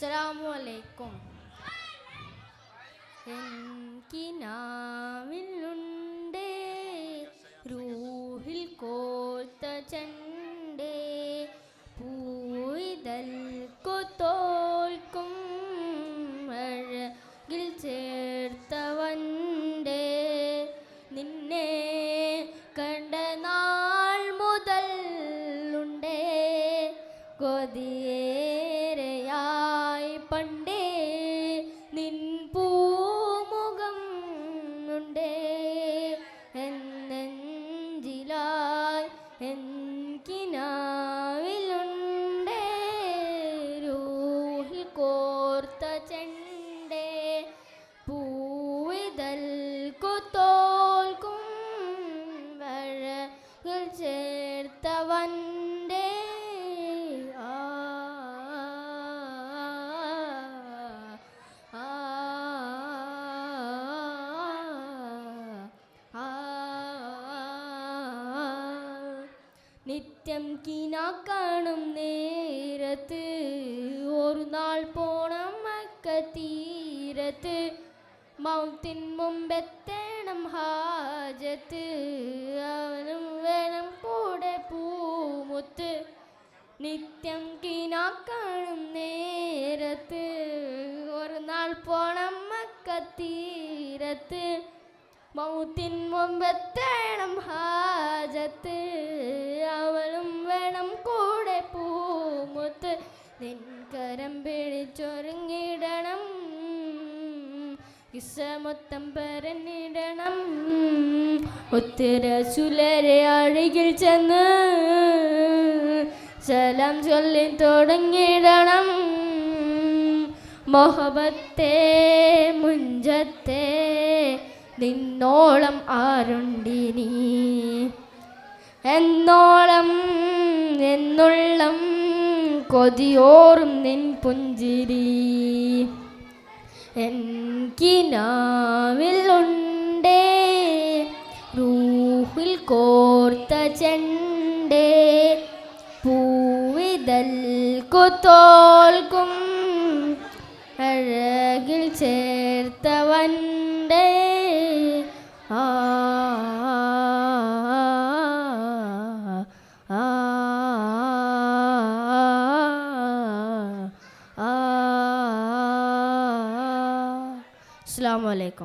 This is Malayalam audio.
അസ്സലാമു അലൈക്കും. കിനാവിലുണ്ടേ റൂഹിൽ കോർത്ത ചണ്ടേ പൂയിതൽക്കു തോൽക്കും അഴകിൽ ചേർത്തവണ്ടേ നിന്നെ കണ്ട നാൾ മുതൽ ഉണ്ടേ കൊതിയേറെയായി പണ്ടേ നിൻ പൂമുഖം ഉണ്ടേ എന്നെഞ്ചിലായി കിനാവിലുണ്ടേ റൂഹിൽ കോർത്ത ചെണ്ടേ പൂവിതൽക്കു തോൽക്കും വഴകൾ ചേർത്തവൻ്റെ നിത്യം കിനാ കാണും നേരത്ത് ഒരു നാൾ പോണം മക്കത്തീരത്ത് മൗത്തിൻ മുമ്പെത്തേണം ഹാജത്ത് അവനും വേണം കൂടെ പൂമുത്ത് നിത്യം കിനാ കാണും നേരത്ത് ഒരു നാൾ പോണം മക്കത്തീരത്ത് മൗത്തിൻ മുമ്പെത്തേണം ഹാജത്ത് അവളും വേണം കൂടെ പൂമുത്ത് നിൻകരം പിടിച്ചൊരുങ്ങിടണം കിസ്സ മൊത്തം പറഞ്ഞിടണം ഉത്തര സുലരെ അഴകിൽ ചെന്ന് സലാം ചൊല്ലി തുടങ്ങിടണം മൊഹബത്തെ മുഞ്ചത്തെ നിന്നോളം ആരുണ്ടിനി എന്നോളം എന്നുള്ളം കൊതിയോറും നിൻ പുഞ്ചിരി കിനാവിലുണ്ടേ റൂഹിൽ കോർത്ത ചെണ്ടേ പൂവിതൽക്കു തോൽക്കും അഴകിൽ ചേർത്തവൻ്റെ ആ അസ്സലാമു അലൈക്കും.